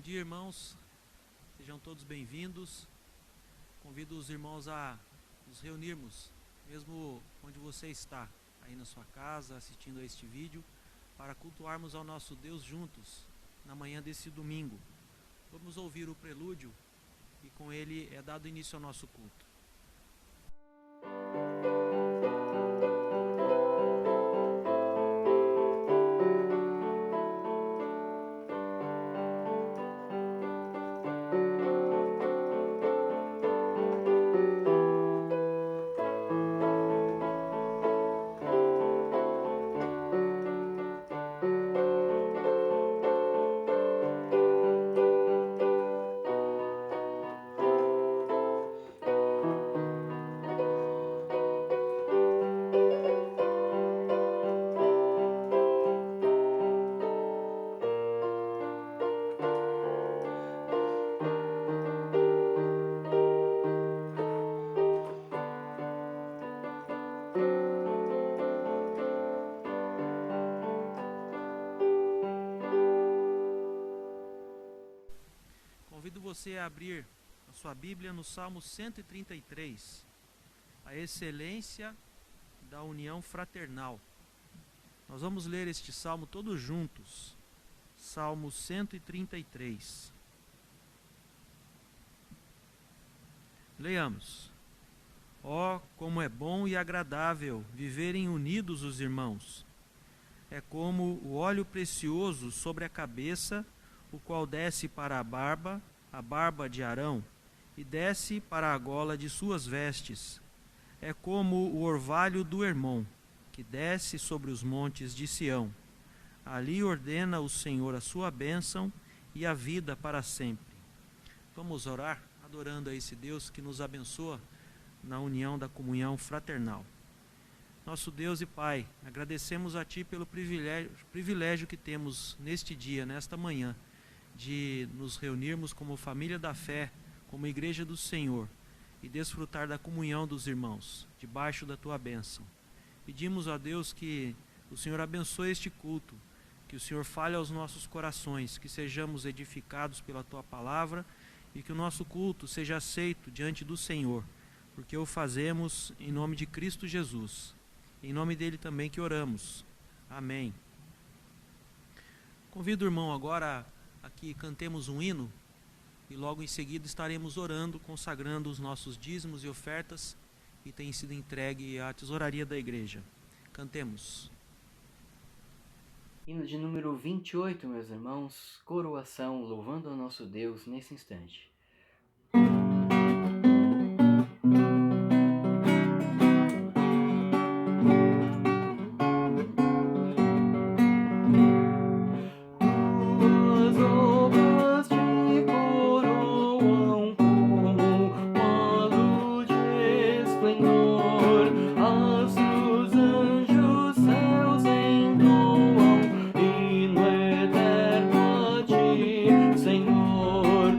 dia, irmãos. Sejam todos bem-vindos. Convido os irmãos a nos reunirmos, mesmo onde você está, aí na sua casa, assistindo a este vídeo, para cultuarmos ao nosso Deus juntos, na manhã desse domingo. Vamos ouvir o prelúdio e com ele é dado início ao nosso culto. Convido você a abrir a sua Bíblia no Salmo 133, a excelência da união fraternal. Nós vamos ler este salmo todos juntos. Salmo 133. Leiamos. Ó, como é bom e agradável viverem unidos os irmãos. É como o óleo precioso sobre a cabeça, o qual desce para a barba de Arão, e desce para a gola de suas vestes. É como o orvalho do Hermon, que desce sobre os montes de Sião. Ali ordena o Senhor a sua bênção e a vida para sempre. Vamos orar, adorando a esse Deus que nos abençoa na união da comunhão fraternal. Nosso Deus e Pai, agradecemos a Ti pelo privilégio que temos neste dia, nesta manhã, de nos reunirmos como família da fé, como igreja do Senhor, e desfrutar da comunhão dos irmãos, debaixo da Tua bênção. Pedimos a Deus que o Senhor abençoe este culto, que o Senhor fale aos nossos corações, que sejamos edificados pela Tua palavra e que o nosso culto seja aceito diante do Senhor, porque o fazemos em nome de Cristo Jesus. Em nome dele também que oramos. Amém. Convido o irmão agora a que cantemos um hino e logo em seguida estaremos orando, consagrando os nossos dízimos e ofertas que têm sido entregue à tesouraria da igreja. Cantemos. Hino de número 28, meus irmãos, coroação, louvando ao nosso Deus nesse instante. Senhor,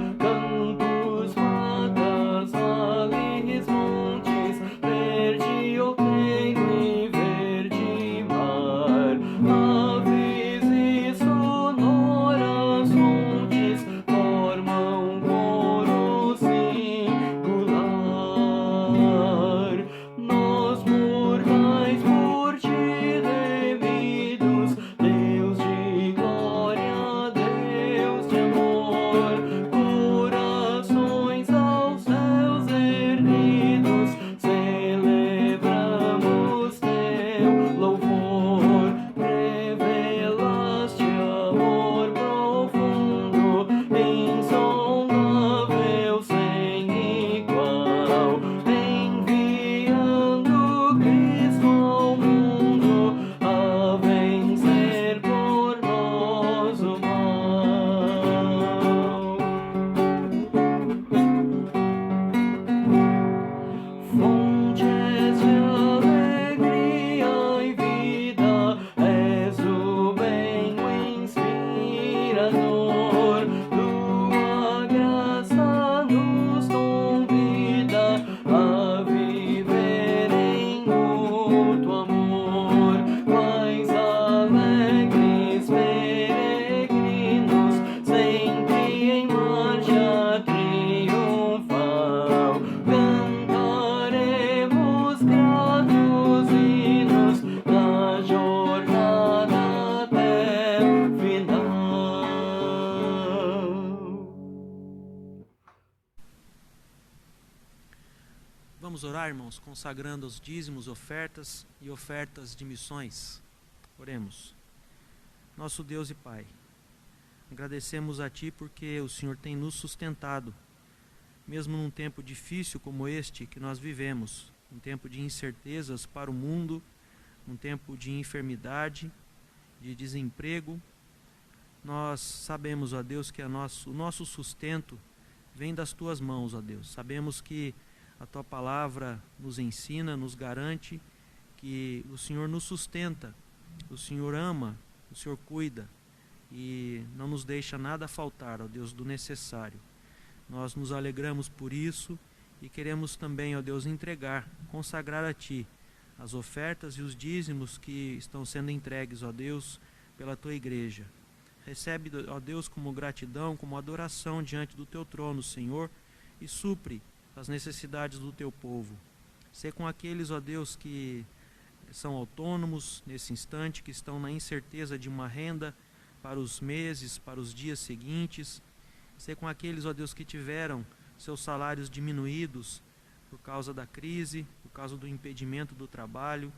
Vamos orar, irmãos, consagrando os dízimos, ofertas e ofertas de missões. Oremos. Nosso Deus e Pai, agradecemos a Ti porque o Senhor tem nos sustentado, mesmo num tempo difícil como este que nós vivemos, um tempo de incertezas para o mundo, um tempo de enfermidade, de desemprego. Nós sabemos, ó Deus, que o nosso sustento vem das Tuas mãos, ó Deus. Sabemos que a Tua palavra nos ensina, nos garante que o Senhor nos sustenta, o Senhor ama, o Senhor cuida e não nos deixa nada faltar, ó Deus, do necessário. Nós nos alegramos por isso e queremos também, ó Deus, entregar, consagrar a Ti as ofertas e os dízimos que estão sendo entregues, ó Deus, pela Tua igreja. Recebe, ó Deus, como gratidão, como adoração diante do Teu trono, Senhor, e supre as necessidades do Teu povo. Sê com aqueles, ó Deus, que são autônomos nesse instante, que estão na incerteza de uma renda para os meses, para os dias seguintes. Sê com aqueles, ó Deus, que tiveram seus salários diminuídos por causa da crise, por causa do impedimento do trabalho.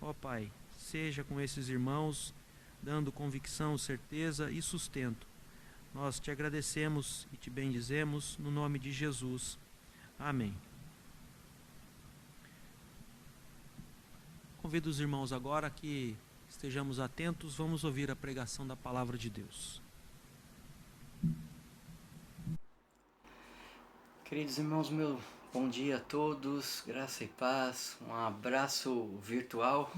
Ó Pai, seja com esses irmãos, dando convicção, certeza e sustento. Nós Te agradecemos e Te bendizemos no nome de Jesus. Amém. Convido os irmãos agora que estejamos atentos, vamos ouvir a pregação da palavra de Deus. Queridos irmãos, meu bom dia a todos, graça e paz, um abraço virtual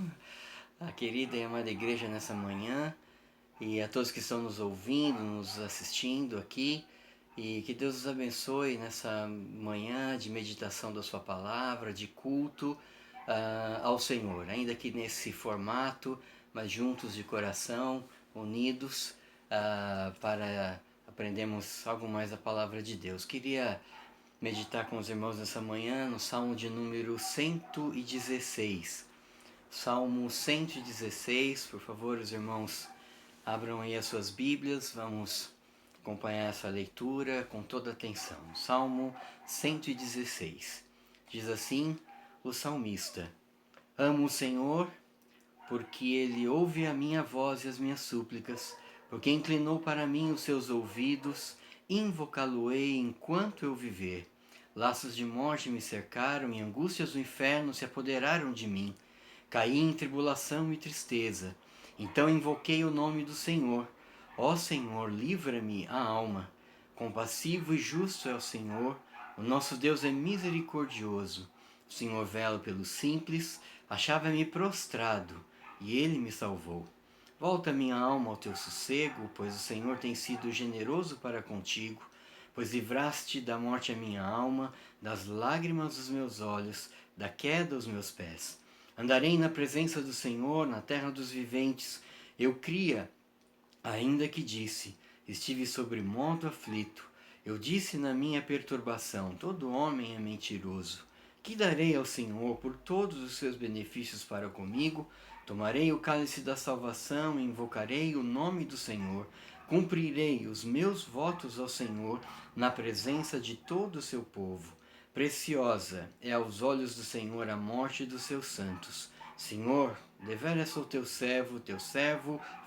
à querida e amada igreja nessa manhã e a todos que estão nos ouvindo, nos assistindo aqui, e que Deus os abençoe nessa manhã de meditação da sua palavra, de culto ao Senhor, ainda que nesse formato, mas juntos de coração, unidos, para aprendermos algo mais da palavra de Deus. Queria meditar com os irmãos nessa manhã no Salmo de número 116. Salmo 116, por favor, os irmãos abram aí as suas Bíblias, vamos acompanhar essa leitura com toda atenção. Salmo 116, diz assim o salmista: Amo o Senhor, porque Ele ouve a minha voz e as minhas súplicas, porque inclinou para mim os seus ouvidos, invocá-lo-ei enquanto eu viver. Laços de morte me cercaram e angústias do inferno se apoderaram de mim. Caí em tribulação e tristeza. Então invoquei o nome do Senhor. Ó Senhor, livra-me a alma. Compassivo e justo é o Senhor. O nosso Deus é misericordioso. O Senhor vela pelos simples. Achava-me prostrado e Ele me salvou. Volta minha alma ao teu sossego, pois o Senhor tem sido generoso para contigo. Pois livraste da morte a minha alma, das lágrimas dos meus olhos, da queda aos meus pés. Andarei na presença do Senhor, na terra dos viventes. Eu cria, ainda que disse, estive sobre monte aflito. Eu disse na minha perturbação, todo homem é mentiroso. Que darei ao Senhor por todos os seus benefícios para comigo? Tomarei o cálice da salvação e invocarei o nome do Senhor. Cumprirei os meus votos ao Senhor na presença de todo o seu povo. Preciosa é aos olhos do Senhor a morte dos seus santos. Senhor, deveras sou teu servo,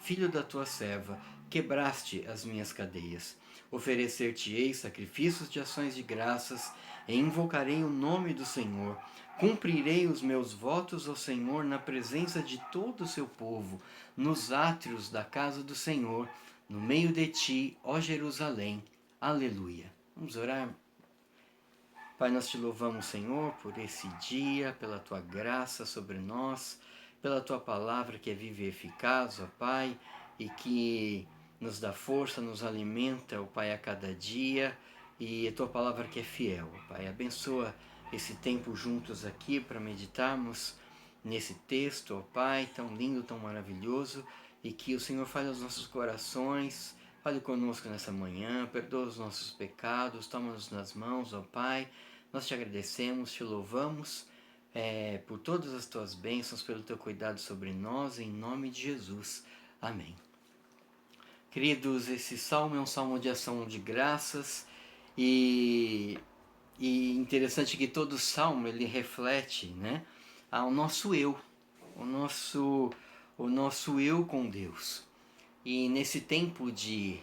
filho da tua serva, quebraste as minhas cadeias. Oferecer-te-ei sacrifícios de ações de graças e invocarei o nome do Senhor. Cumprirei os meus votos ao Senhor na presença de todo o seu povo, nos átrios da casa do Senhor, no meio de ti, ó Jerusalém. Aleluia. Vamos orar. Pai, nós te louvamos, Senhor, por esse dia, pela tua graça sobre nós, pela tua palavra que é viva e eficaz, ó Pai, e que nos dá força, nos alimenta, ó Pai, a cada dia, e a tua palavra que é fiel, ó Pai. Abençoa esse tempo juntos aqui para meditarmos nesse texto, ó Pai, tão lindo, tão maravilhoso, e que o Senhor fale aos nossos corações, fale conosco nessa manhã, perdoa os nossos pecados, toma-nos nas mãos, ó Pai. Nós te agradecemos, te louvamos por todas as tuas bênçãos, pelo teu cuidado sobre nós, em nome de Jesus. Amém. Queridos, esse salmo é um salmo de ação de graças e E interessante que todo salmo ele reflete, né, ao nosso eu, o nosso eu com Deus. E nesse tempo de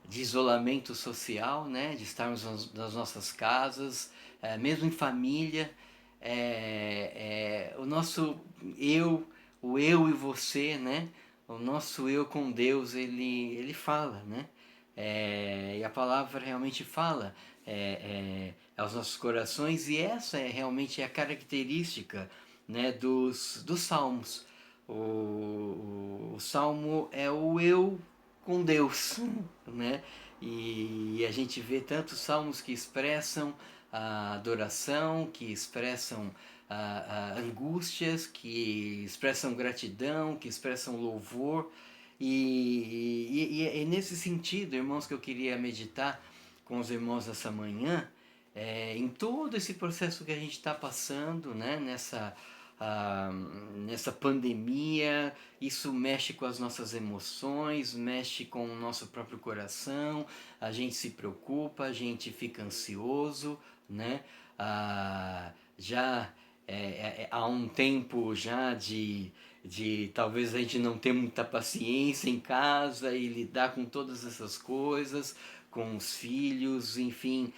isolamento social, né, de estarmos nas nossas casas, mesmo em família, o nosso eu, o eu e você, né, o nosso eu com Deus, ele fala, né, e a palavra realmente fala aos nossos corações, e essa é realmente a característica, né, dos salmos. O salmo é o eu com Deus, né? E a gente vê tantos salmos que expressam a adoração, que expressam angústias, que expressam gratidão, que expressam louvor. E é nesse sentido, irmãos, que eu queria meditar com os irmãos essa manhã, em todo esse processo que a gente está passando, né? Nessa pandemia, isso mexe com as nossas emoções, mexe com o nosso próprio coração, a gente se preocupa, a gente fica ansioso, né? Já há um tempo já de talvez a gente não ter muita paciência em casa e lidar com todas essas coisas, com os filhos, enfim,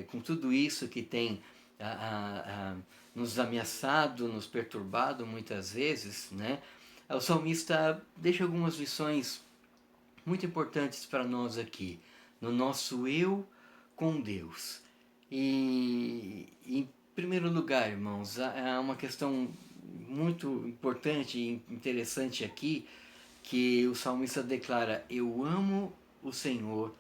com tudo isso que tem nos ameaçado, nos perturbado muitas vezes, né? O salmista deixa algumas lições muito importantes para nós aqui, no nosso eu com Deus. E em primeiro lugar, irmãos, há uma questão muito importante e interessante aqui, que o salmista declara: eu amo o Senhor,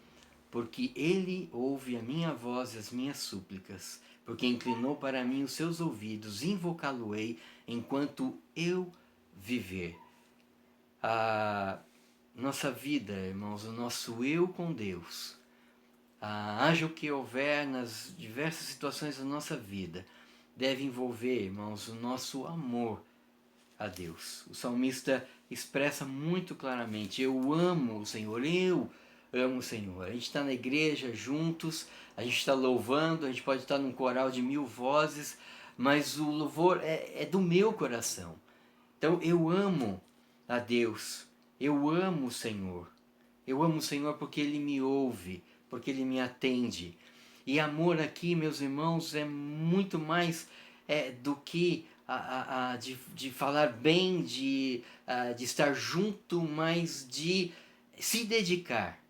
porque ele ouve a minha voz e as minhas súplicas, porque inclinou para mim os seus ouvidos, invocá-lo-ei enquanto eu viver. A nossa vida, irmãos, o nosso eu com Deus, haja o que houver nas diversas situações da nossa vida, deve envolver, irmãos, o nosso amor a Deus. O salmista expressa muito claramente: eu amo o Senhor, eu amo o Senhor. A gente está na igreja juntos, a gente está louvando, a gente pode estar num coral de 1000 vozes, mas o louvor é do meu coração. Então eu amo a Deus, eu amo o Senhor. Eu amo o Senhor porque Ele me ouve, porque Ele me atende. E amor aqui, meus irmãos, é muito mais do que de falar bem, de estar junto, mas de se dedicar.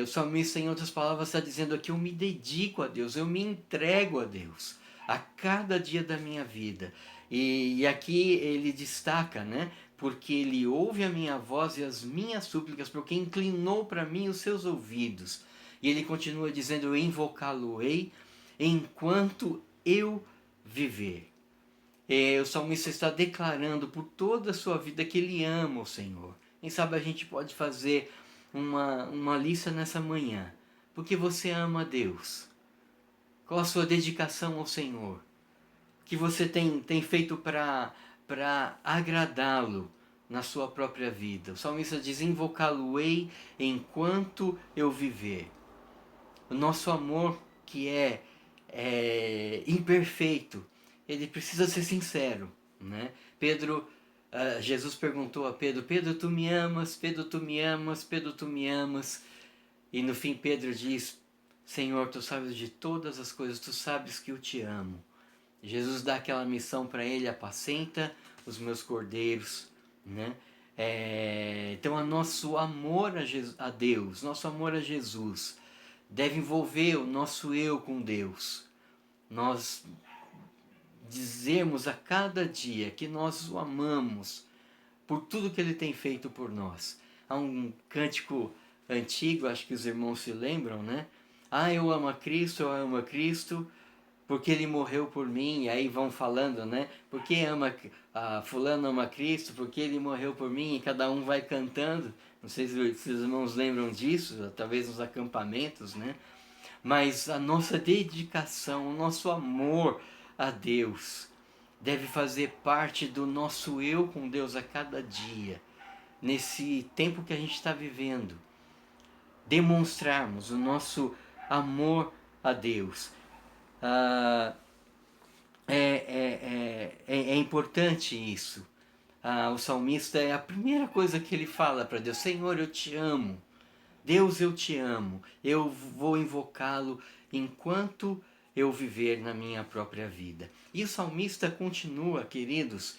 O salmista, em outras palavras, está dizendo aqui: eu me dedico a Deus, eu me entrego a Deus a cada dia da minha vida. E aqui ele destaca, né? Porque ele ouve a minha voz e as minhas súplicas, porque inclinou para mim os seus ouvidos. E ele continua dizendo: eu invocá-lo-ei enquanto eu viver. O salmista está declarando por toda a sua vida que ele ama o Senhor. Quem sabe a gente pode fazer uma lista nessa manhã. Porque você ama a Deus? Qual a sua dedicação ao Senhor? O que você tem feito para agradá-lo na sua própria vida? O salmista diz: invocá-lo-ei enquanto eu viver. O nosso amor, que é imperfeito, ele precisa ser sincero, né? Jesus perguntou a Pedro: Pedro, tu me amas? Pedro, tu me amas? Pedro, tu me amas? E no fim Pedro diz: Senhor, tu sabes de todas as coisas, tu sabes que eu te amo. Jesus dá aquela missão para ele: apacenta os meus cordeiros, né? Então o nosso amor a Deus, nosso amor a Jesus, deve envolver o nosso eu com Deus. Nós dizermos a cada dia que nós o amamos por tudo que ele tem feito por nós. Há um cântico antigo, acho que os irmãos se lembram, né? Eu amo a Cristo, eu amo a Cristo, porque ele morreu por mim. E aí vão falando, né? Porque fulano ama Cristo, porque ele morreu por mim, e cada um vai cantando. Não sei se os irmãos lembram disso, talvez nos acampamentos, né? Mas a nossa dedicação, o nosso amor a Deus deve fazer parte do nosso eu com Deus a cada dia. Nesse tempo que a gente está vivendo, demonstrarmos o nosso amor a Deus. Ah, é importante isso. O salmista, é a primeira coisa que ele fala para Deus: Senhor, eu te amo. Deus, eu te amo. Eu vou invocá-lo enquanto eu viver na minha própria vida. E o salmista continua, queridos,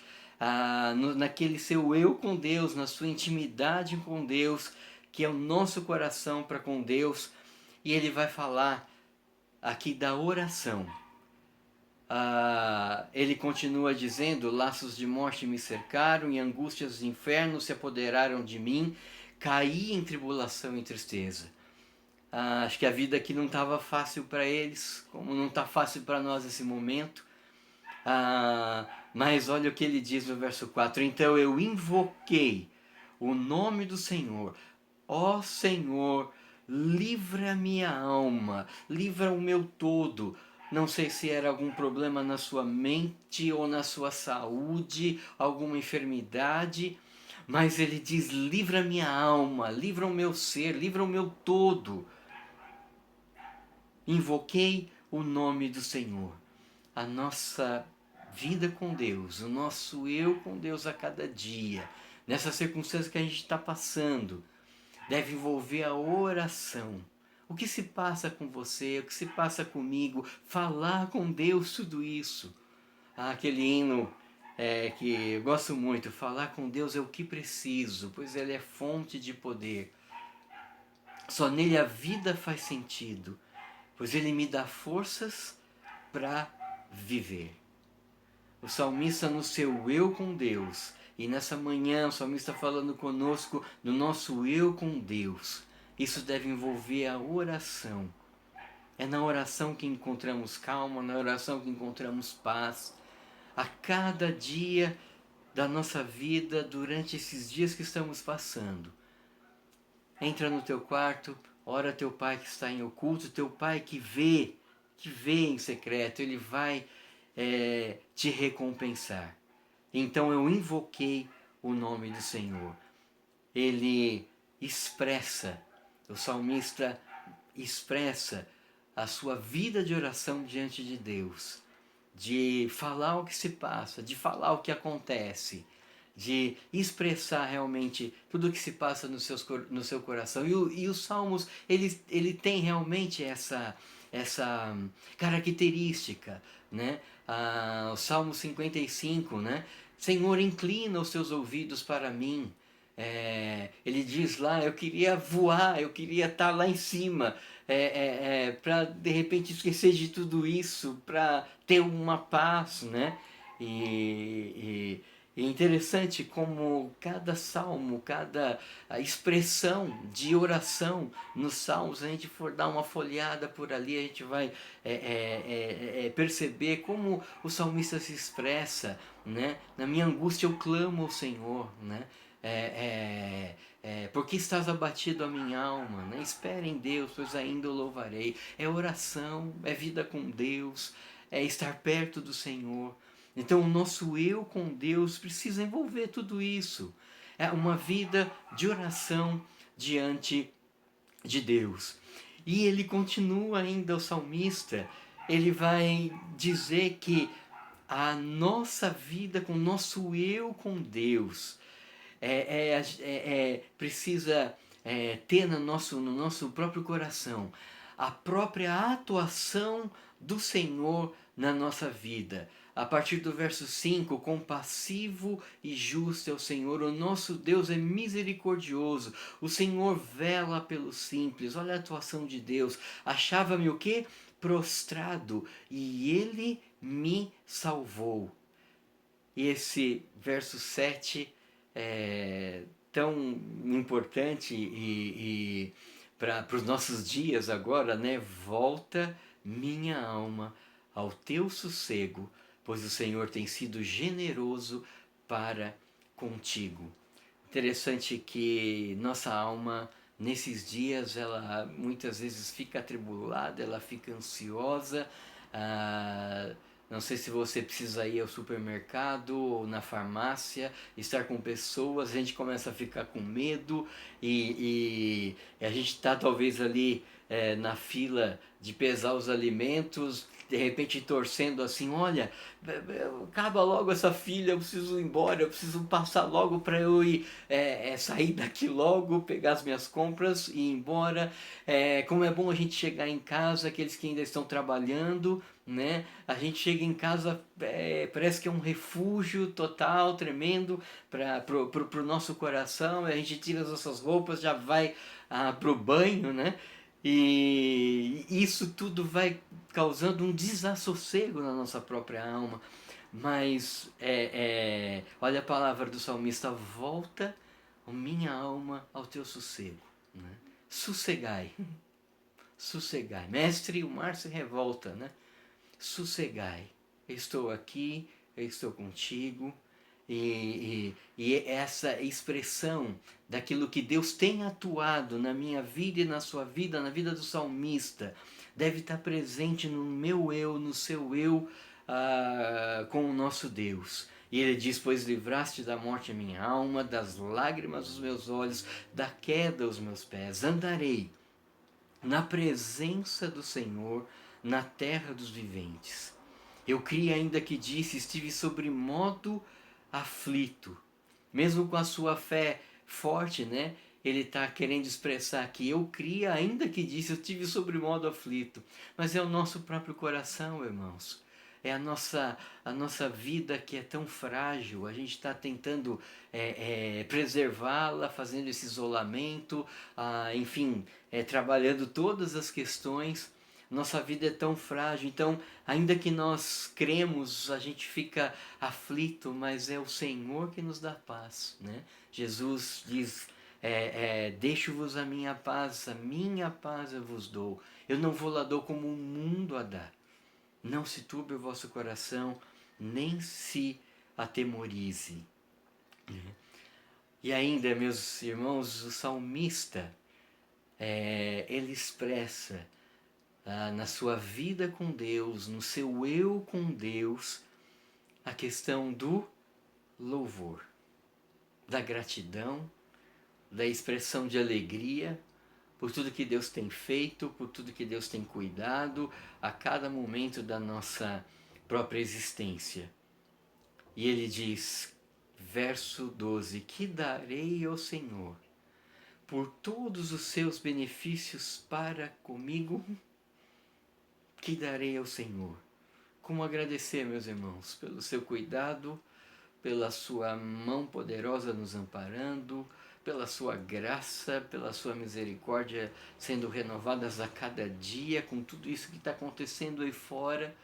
naquele seu eu com Deus, na sua intimidade com Deus, que é o nosso coração para com Deus. E ele vai falar aqui da oração. Ele continua dizendo: laços de morte me cercaram e angústias de inferno se apoderaram de mim, caí em tribulação e tristeza. Acho que a vida aqui não estava fácil para eles, como não está fácil para nós nesse momento. Mas olha o que ele diz no verso 4: então eu invoquei o nome do Senhor. Ó Senhor, livra minha alma, livra o meu todo. Não sei se era algum problema na sua mente ou na sua saúde, alguma enfermidade, mas ele diz: livra minha alma, livra o meu ser, livra o meu todo. Invoquei o nome do Senhor. A nossa vida com Deus, o nosso eu com Deus a cada dia, nessa circunstância que a gente está passando, deve envolver a oração. O que se passa com você, o que se passa comigo, falar com Deus tudo isso. Aquele hino que eu gosto muito: falar com Deus é o que preciso, pois Ele é fonte de poder. Só nele a vida faz sentido, pois Ele me dá forças para viver. O salmista, no seu eu com Deus, e nessa manhã o salmista falando conosco do nosso eu com Deus, isso deve envolver a oração. É na oração que encontramos calma, na oração que encontramos paz. A cada dia da nossa vida, durante esses dias que estamos passando, entra no teu quarto, ora teu pai que está em oculto, teu pai que vê em secreto, ele vai te recompensar. Então eu invoquei o nome do Senhor. Ele expressa, o salmista expressa a sua vida de oração diante de Deus, de falar o que se passa, de falar o que acontece, de expressar realmente tudo o que se passa no seu coração. E os salmos, ele tem realmente essa característica, né? O Salmo 55, né? Senhor, inclina os teus ouvidos para mim. Ele diz lá: eu queria voar, eu queria estar lá em cima, para de repente esquecer de tudo isso, para ter uma paz, né? E é interessante como cada salmo, cada expressão de oração nos salmos, a gente for dar uma folheada por ali, a gente vai perceber como o salmista se expressa, né? Na minha angústia eu clamo ao Senhor, né? Porque estás abatido a minha alma, né? Espera em Deus, pois ainda o louvarei. É oração, é vida com Deus, é estar perto do Senhor. Então o nosso eu com Deus precisa envolver tudo isso. É uma vida de oração diante de Deus. E ele continua ainda, o salmista, ele vai dizer que a nossa vida com o nosso eu com Deus precisa ter no nosso próprio coração a própria atuação do Senhor na nossa vida. A partir do verso 5, compassivo e justo é o Senhor, o nosso Deus é misericordioso, o Senhor vela pelos simples. Olha a atuação de Deus. Achava-me o quê? Prostrado, e Ele me salvou. E esse verso 7 é tão importante e para os nossos dias agora, né? Volta minha alma ao teu sossego, pois o Senhor tem sido generoso para contigo. Interessante que nossa alma nesses dias ela muitas vezes fica atribulada, ela fica ansiosa, Não sei se você precisa ir ao supermercado ou na farmácia, estar com pessoas, a gente começa a ficar com medo e a gente está talvez ali na fila de pesar os alimentos, de repente torcendo assim, olha, acaba logo essa fila, eu preciso ir embora, eu preciso passar logo para eu ir sair daqui logo, pegar as minhas compras e ir embora. Como é bom a gente chegar em casa, aqueles que ainda estão trabalhando, né? A gente chega em casa, parece que é um refúgio total, tremendo para pro nosso coração. A gente tira as nossas roupas, já vai pro banho, né? E isso tudo vai causando um desassossego na nossa própria alma. Mas olha a palavra do salmista: volta, minha alma, ao teu sossego, né? Sossegai, sossegai. Mestre, o mar se revolta, né? Sossegai, estou aqui, eu estou contigo. E essa expressão daquilo que Deus tem atuado na minha vida e na sua vida, na vida do salmista, deve estar presente no meu eu, no seu eu, com o nosso Deus. E ele diz: pois livraste da morte a minha alma, das lágrimas os meus olhos, da queda os meus pés. Andarei na presença do Senhor, na terra dos viventes. Eu criei, ainda que disse, estive sobre modo aflito. Mesmo com a sua fé forte, né? Ele está querendo expressar que eu cria, ainda que disse, eu tive sobre modo aflito. Mas é o nosso próprio coração, irmãos. É a nossa vida que é tão frágil. A gente está tentando preservá-la, fazendo esse isolamento, enfim, trabalhando todas as questões. Nossa vida é tão frágil, então, ainda que nós cremos, a gente fica aflito, mas é o Senhor que nos dá paz, né? Jesus diz: deixo-vos a minha paz eu vos dou. Eu não vou lá dou como o mundo a dá. Não se turbe o vosso coração, nem se atemorize. E ainda, meus irmãos, o salmista, ele expressa na sua vida com Deus, no seu eu com Deus, a questão do louvor, da gratidão, da expressão de alegria por tudo que Deus tem feito, por tudo que Deus tem cuidado a cada momento da nossa própria existência. E ele diz, verso 12: que darei ao Senhor por todos os seus benefícios para comigo? Que darei ao Senhor? Como agradecer, meus irmãos, pelo seu cuidado, pela sua mão poderosa nos amparando, pela sua graça, pela sua misericórdia sendo renovadas a cada dia, com tudo isso que está acontecendo aí fora.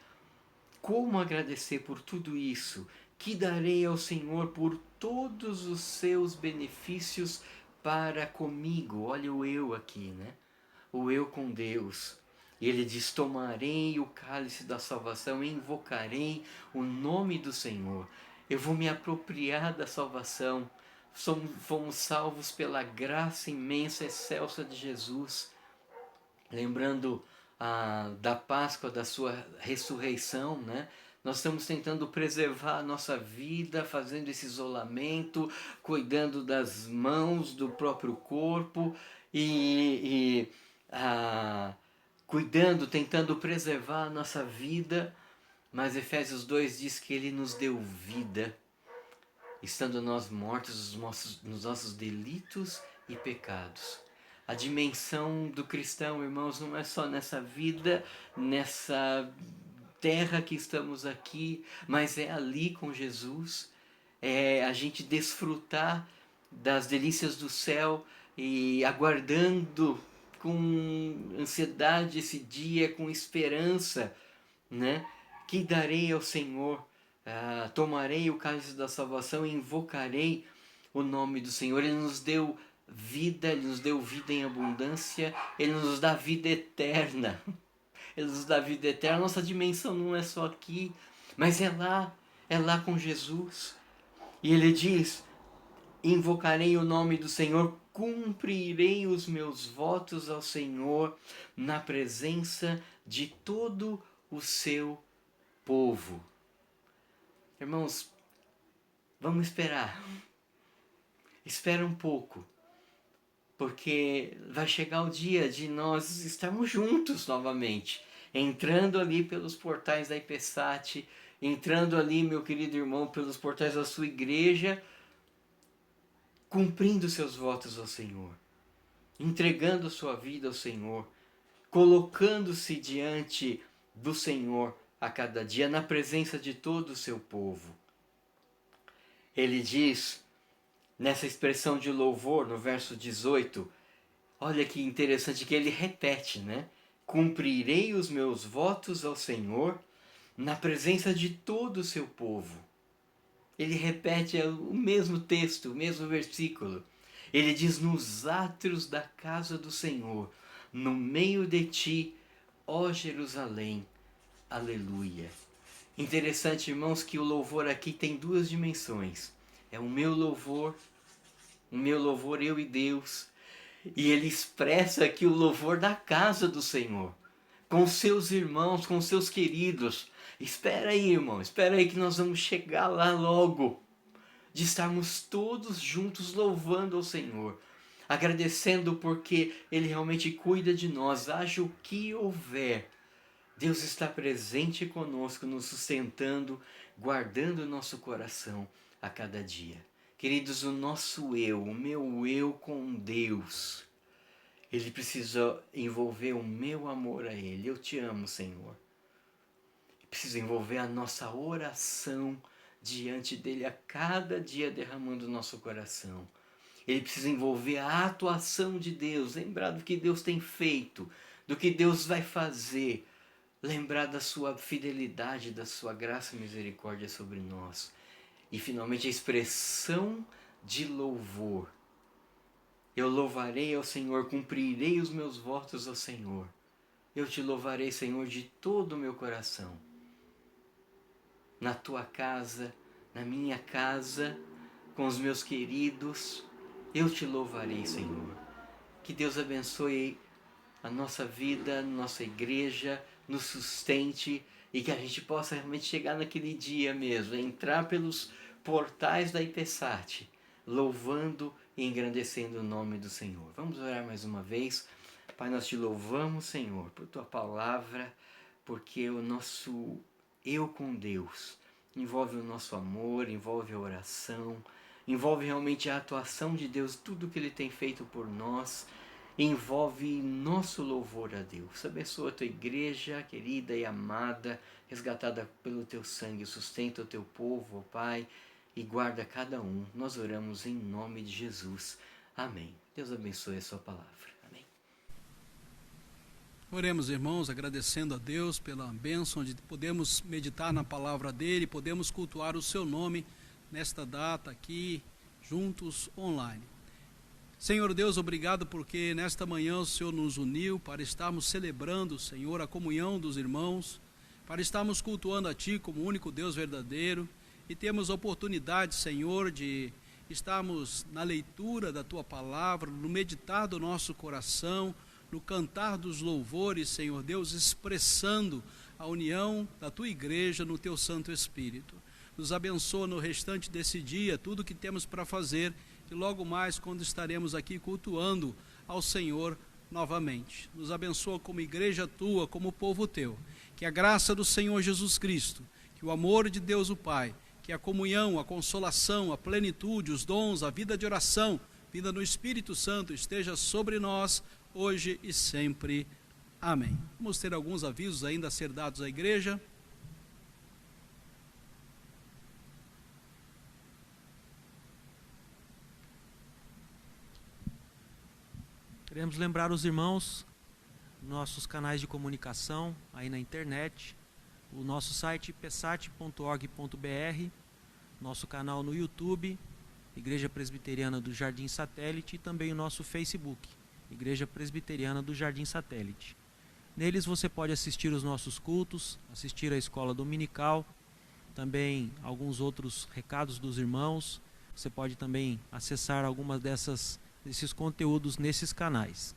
Como agradecer por tudo isso? Que darei ao Senhor por todos os seus benefícios para comigo? Olha o eu aqui, né? O eu com Deus. E ele diz: tomarei o cálice da salvação e invocarei o nome do Senhor. Eu vou me apropriar da salvação. Fomos salvos pela graça imensa, excelsa de Jesus. Lembrando da Páscoa, da sua ressurreição, né? Nós estamos tentando preservar a nossa vida, fazendo esse isolamento, cuidando das mãos, do próprio corpo cuidando, tentando preservar a nossa vida. Mas Efésios 2 diz que Ele nos deu vida, estando nós mortos nos nossos delitos e pecados. A dimensão do cristão, irmãos, não é só nessa vida, nessa terra que estamos aqui, mas é ali com Jesus. É a gente desfrutar das delícias do céu e aguardando com ansiedade esse dia, com esperança, né? Que darei ao Senhor, tomarei o cálice da salvação e invocarei o nome do Senhor. Ele nos deu vida, Ele nos deu vida em abundância, Ele nos dá vida eterna. Ele nos dá vida eterna. Nossa dimensão não é só aqui, mas é lá com Jesus. E Ele diz: invocarei o nome do Senhor, cumprirei os meus votos ao Senhor na presença de todo o seu povo. Irmãos, vamos esperar. Espera um pouco, porque vai chegar o dia de nós estarmos juntos novamente, entrando ali pelos portais da IPSAT, entrando ali, meu querido irmão, pelos portais da sua igreja, cumprindo seus votos ao Senhor, entregando sua vida ao Senhor, colocando-se diante do Senhor a cada dia, na presença de todo o seu povo. Ele diz, nessa expressão de louvor, no verso 18, olha que interessante que ele repete, né? Cumprirei os meus votos ao Senhor na presença de todo o seu povo. Ele repete o mesmo texto, o mesmo versículo. Ele diz, nos átrios da casa do Senhor, no meio de ti, ó Jerusalém, aleluia. Interessante, irmãos, que o louvor aqui tem duas dimensões. É o meu louvor eu e Deus. E ele expressa aqui o louvor da casa do Senhor, com seus irmãos, com seus queridos. Espera aí, irmão, espera aí que nós vamos chegar lá logo, de estarmos todos juntos louvando ao Senhor, agradecendo porque Ele realmente cuida de nós, haja o que houver. Deus está presente conosco, nos sustentando, guardando o nosso coração a cada dia. Queridos, o nosso eu, o meu eu com Deus, ele precisa envolver o meu amor a Ele. Eu te amo, Senhor. Precisa envolver a nossa oração diante dEle a cada dia, derramando o nosso coração. Ele precisa envolver a atuação de Deus, lembrar do que Deus tem feito, do que Deus vai fazer, lembrar da sua fidelidade, da sua graça e misericórdia sobre nós. E finalmente a expressão de louvor. Eu louvarei ao Senhor, cumprirei os meus votos ao Senhor. Eu te louvarei, Senhor, de todo o meu coração. Na tua casa, na minha casa, com os meus queridos, eu te louvarei, Senhor. Que Deus abençoe a nossa vida, nossa igreja, nos sustente e que a gente possa realmente chegar naquele dia mesmo, entrar pelos portais da IPSAT, louvando e engrandecendo o nome do Senhor. Vamos orar mais uma vez. Pai, nós te louvamos, Senhor, por tua palavra, porque o nosso eu com Deus envolve o nosso amor, envolve a oração, envolve realmente a atuação de Deus, tudo que Ele tem feito por nós, envolve nosso louvor a Deus. Abençoa a tua igreja querida e amada, resgatada pelo teu sangue, sustenta o teu povo, ó Pai, e guarda cada um. Nós oramos em nome de Jesus. Amém. Deus abençoe a sua palavra. Amém. Oremos, irmãos, agradecendo a Deus pela bênção de podermos meditar na palavra dele, podemos cultuar o seu nome nesta data aqui, juntos, online. Senhor Deus, obrigado porque nesta manhã o Senhor nos uniu para estarmos celebrando, Senhor, a comunhão dos irmãos, para estarmos cultuando a Ti como o único Deus verdadeiro e temos a oportunidade, Senhor, de estarmos na leitura da Tua palavra, no meditar do nosso coração, no cantar dos louvores, Senhor Deus, expressando a união da Tua igreja no Teu Santo Espírito. Nos abençoa no restante desse dia, tudo que temos para fazer, e logo mais quando estaremos aqui cultuando ao Senhor novamente. Nos abençoa como igreja Tua, como povo Teu. Que a graça do Senhor Jesus Cristo, que o amor de Deus o Pai, que a comunhão, a consolação, a plenitude, os dons, a vida de oração, vida no Espírito Santo esteja sobre nós, hoje e sempre. Amém. Vamos ter alguns avisos ainda a ser dados à igreja. Queremos lembrar os irmãos, nossos canais de comunicação aí na internet, o nosso site ipsat.org.br, nosso canal no YouTube, Igreja Presbiteriana do Jardim Satélite, e também o nosso Facebook, Igreja Presbiteriana do Jardim Satélite. Neles você pode assistir os nossos cultos, assistir a escola dominical, também alguns outros recados dos irmãos. Você pode também acessar algumas desses conteúdos nesses canais.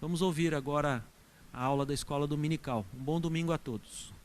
Vamos ouvir agora a aula da escola dominical. Um bom domingo a todos.